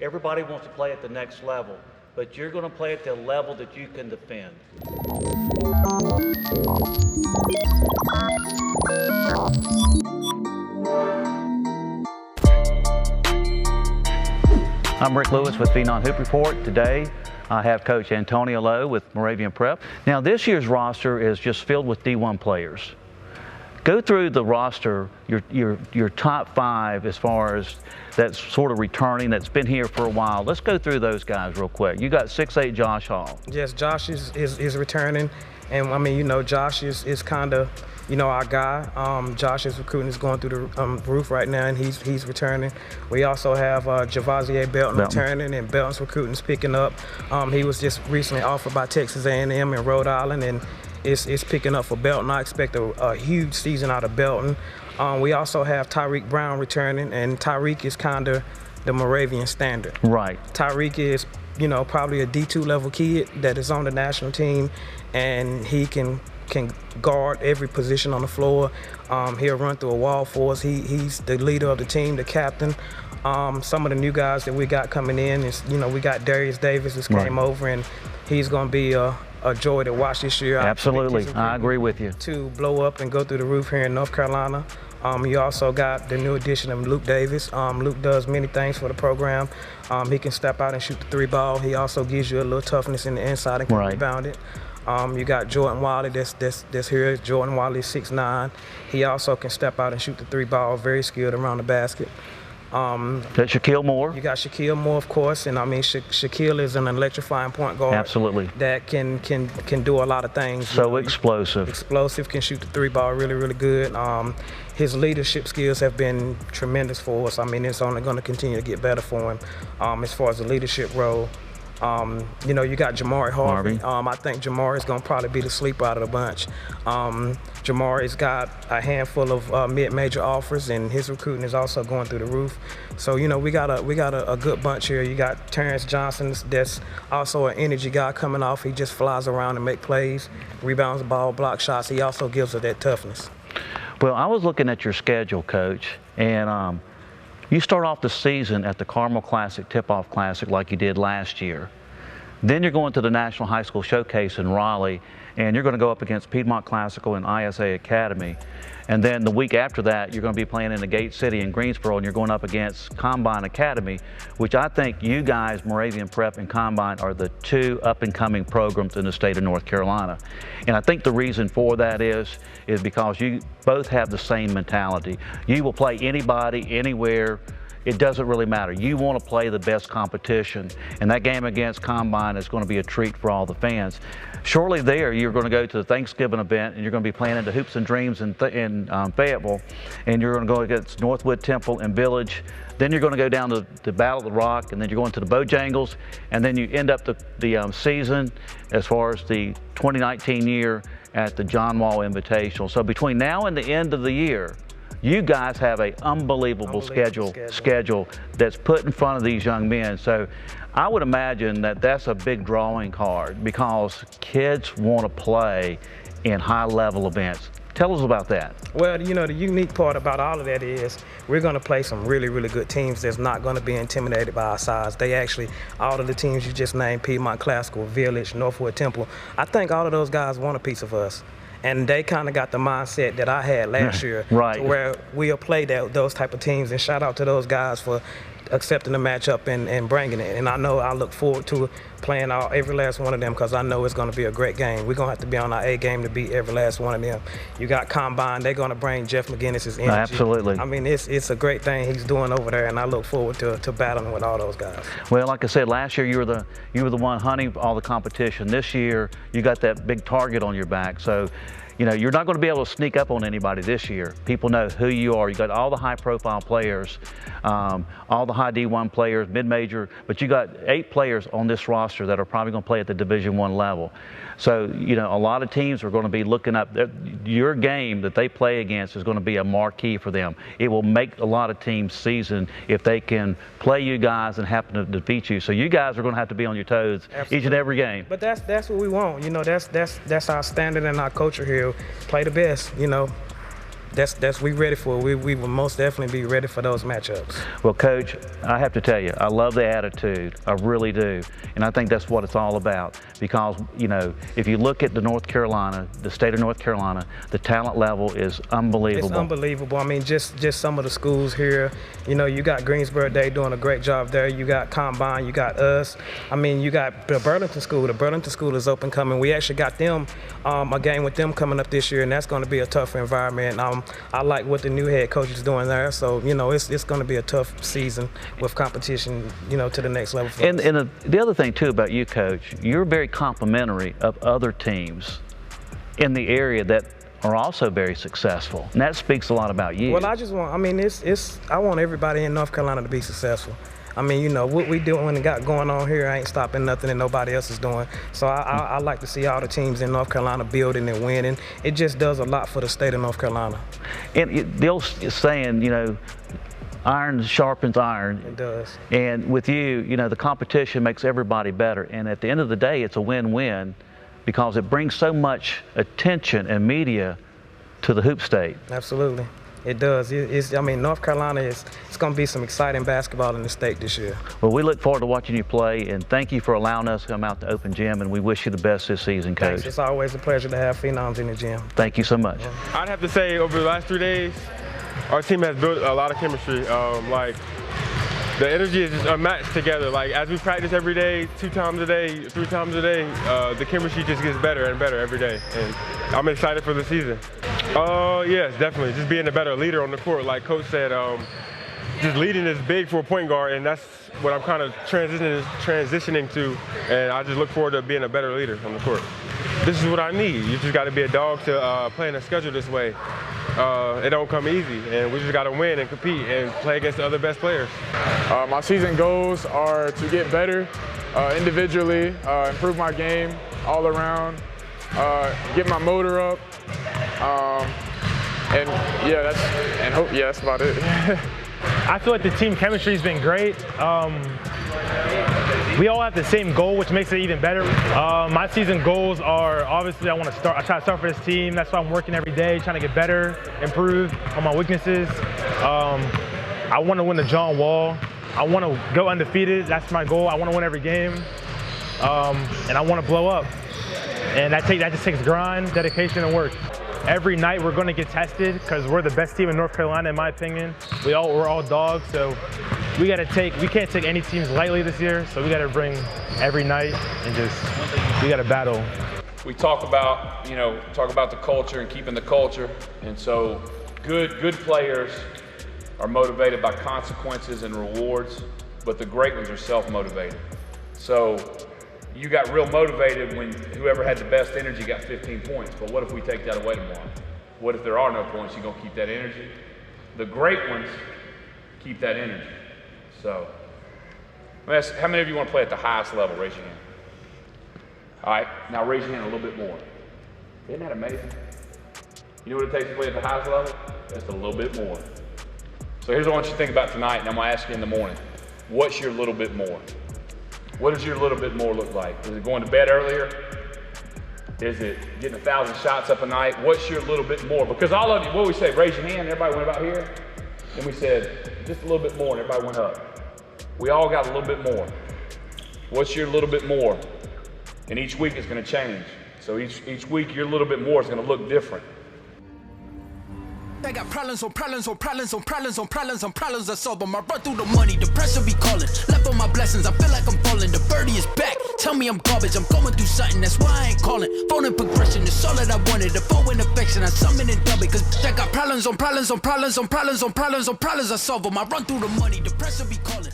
Everybody wants to play at the next level, but you're going to play at the level that you can defend. I'm Rick Lewis with Phenom Hoop Report. Today, I have Coach Antonio Lowe with Moravian Prep. Now, this year's roster is just filled with D1 players. Go through the roster, your top 5 as far as that's sort of returning, that's been here for a while. Let's go through those guys real quick. You got 6'8" Josh Hall. Yes, Josh is returning. And I mean, you know, Josh is kind of, you know, our guy. Josh's recruiting is going through the roof right now, and he's returning. We also have Javazier Belton returning, and Belton's recruiting is picking up. He was just recently offered by Texas A&M in Rhode Island, and it's picking up for Belton. I expect a huge season out of Belton. We also have Tyreek Brown returning, and Tyreek is kind of the Moravian standard. Right. Tyreek is, you know, probably a D2 level kid that is on the national team, and he can guard every position on the floor. He'll run through a wall for us. He's the leader of the team, the captain. Some of the new guys that we got coming in is, you know, we got Darius Davis who came over, and he's going to be a joy to watch this year. Absolutely, I agree with you. To blow up and go through the roof here in North Carolina. You also got the new addition of Luke Davis. Luke does many things for the program. He can step out and shoot the 3-ball. He also gives you a little toughness in the inside and can rebound it. You got Jordan Wiley that's here. Jordan Wiley is 6'9". He also can step out and shoot the 3-ball, very skilled around the basket. Got Shaquille Moore. You got Shaquille Moore, of course, and I mean Shaquille is an electrifying point guard. Absolutely. That can do a lot of things. So explosive. Explosive, can shoot the 3-ball really, really good. His leadership skills have been tremendous for us. I mean, it's only going to continue to get better for him as far as the leadership role. You know, you got Jamari Harvey. I think Jamari is going to probably be the sleeper out of the bunch. Jamari's got a handful of mid-major offers, and his recruiting is also going through the roof. So, you know, we got a good bunch here. You got Terrence Johnson, that's also an energy guy coming off. He just flies around and make plays, rebounds the ball, block shots. He also gives us that toughness. Well, I was looking at your schedule, Coach, and you start off the season at the Carmel Classic, Tip-Off Classic like you did last year. Then you're going to the National High School Showcase in Raleigh, and you're going to go up against Piedmont Classical and ISA Academy. And then the week after that, you're going to be playing in the Gate City in Greensboro, and you're going up against Combine Academy, which I think you guys, Moravian Prep and Combine, are the 2 up-and-coming programs in the state of North Carolina. And I think the reason for that is because you both have the same mentality. You will play anybody, anywhere. It doesn't really matter. You want to play the best competition, and that game against Combine is going to be a treat for all the fans. Shortly there, you're going to go to the Thanksgiving event, and you're going to be playing into Hoops and Dreams in Fayetteville, and you're going to go against Northwood Temple and Village. Then you're going to go down to the Battle of the Rock, and then you're going to the Bojangles, and then you end up the season as far as the 2019 year at the John Wall Invitational. So between now and the end of the year, you guys have an unbelievable schedule that's put in front of these young men. So I would imagine that that's a big drawing card because kids want to play in high-level events. Tell us about that. Well, you know, the unique part about all of that is we're going to play some really, really good teams that's not going to be intimidated by our size. They actually, all of the teams you just named, Piedmont Classical, Village, Northwood Temple, I think all of those guys want a piece of us. And they kind of got the mindset that I had last year, to where we'll play those type of teams. And shout out to those guys for accepting the matchup and bringing it. And I know I look forward to playing every last one of them because I know it's going to be a great game. We're going to have to be on our A game to beat every last one of them. You got Combine. They're going to bring Jeff McGinnis's energy. Absolutely. I mean, it's a great thing he's doing over there, and I look forward to battling with all those guys. Well, like I said, last year you were the one hunting all the competition. This year you got that big target on your back. So, you know, you're not going to be able to sneak up on anybody this year. People know who you are. You got all the high-profile players, all the high D1 players, mid-major, but you got 8 players on this roster that are probably going to play at the Division I level. So, you know, a lot of teams are going to be looking up. Your game that they play against is going to be a marquee for them. It will make a lot of teams' season if they can play you guys and happen to defeat you. So you guys are going to have to be on your toes each and every game. But that's what we want. You know, that's our standard and our culture here. Play the best, you know. that's we ready for it. We will most definitely be ready for those matchups. Well, Coach, I have to tell you, I love the attitude. I really do. And I think that's what it's all about. Because, you know, if you look at the state of North Carolina, the talent level is unbelievable. It's unbelievable. I mean, just some of the schools here. You know, you got Greensboro Day doing a great job there. You got Combine, you got us. I mean, you got the Burlington School. The Burlington School is up and coming. We actually got them, a game with them coming up this year, and that's going to be a tough environment. I like what the new head coach is doing there. So, you know, it's going to be a tough season with competition, you know, to the next level. And the other thing, too, about you, Coach, you're very complimentary of other teams in the area that are also very successful. And that speaks a lot about you. Well, I just want, I mean, I want everybody in North Carolina to be successful. I mean, you know, what we doing and got going on here ain't stopping nothing that nobody else is doing. So I like to see all the teams in North Carolina building and winning. It just does a lot for the state of North Carolina. And the old saying, you know, iron sharpens iron. It does. And with you, you know, the competition makes everybody better. And at the end of the day, it's a win-win because it brings so much attention and media to the hoop state. Absolutely. It does. I mean, North Carolina it's going to be some exciting basketball in the state this year. Well, we look forward to watching you play, and thank you for allowing us to come out to Open Gym, and we wish you the best this season, Coach. Thanks. It's always a pleasure to have phenoms in the gym. Thank you so much. I'd have to say over the last 3 days, our team has built a lot of chemistry. Like, the energy is just unmatched together. Like, as we practice every day, 2 times a day, 3 times a day, the chemistry just gets better and better every day. And I'm excited for the season. Yes, definitely. Just being a better leader on the court. Like Coach said, just leading is big for a point guard, and that's what I'm kind of transitioning to. And I just look forward to being a better leader on the court. This is what I need. You just got to be a dog to play in a schedule this way. It don't come easy, and we just got to win and compete and play against the other best players. My season goals are to get better individually, improve my game all around, get my motor up, and that's about it. I feel like the team chemistry has been great. We all have the same goal, which makes it even better. My season goals are obviously I try to start for this team. That's why I'm working every day, trying to get better, improve on my weaknesses. I want to win the John Wall. I want to go undefeated. That's my goal. I want to win every game, and I want to blow up. And that just takes grind, dedication, and work. Every night we're going to get tested because we're the best team in North Carolina, in my opinion. We're all dogs, so we can't take any teams lightly this year. So we got to bring every night and we got to battle. We talk about the culture and keeping the culture, and so good players are motivated by consequences and rewards, but the great ones are self-motivated. So you got real motivated when whoever had the best energy got 15 points, but what if we take that away tomorrow? What if there are no points? You're going to keep that energy? The great ones keep that energy. So, how many of you want to play at the highest level? Raise your hand. All right, now raise your hand a little bit more. Isn't that amazing? You know what it takes to play at the highest level? Just a little bit more. So here's what I want you to think about tonight, and I'm going to ask you in the morning. What's your little bit more? What does your little bit more look like? Is it going to bed earlier? Is it getting 1,000 shots up a night? What's your little bit more? Because all of you, what we say, raise your hand, everybody went about here. Then we said, just a little bit more, and everybody went up. We all got a little bit more. What's your little bit more? And each week is going to change. So each week, your little bit more is going to look different. I got problems on problems on problems on problems on problems on problems I solve them. I run through the money, the pressure be calling. Left on my blessings, I feel like I'm falling. The birdie is back, tell me I'm garbage. I'm going through something, that's why I ain't calling. Phone and progression, it's all that I wanted. The phone in affection, I summon and dub it. Cause I got problems on problems on problems on problems on problems on problems I solve them. I run through the money, the pressure be calling.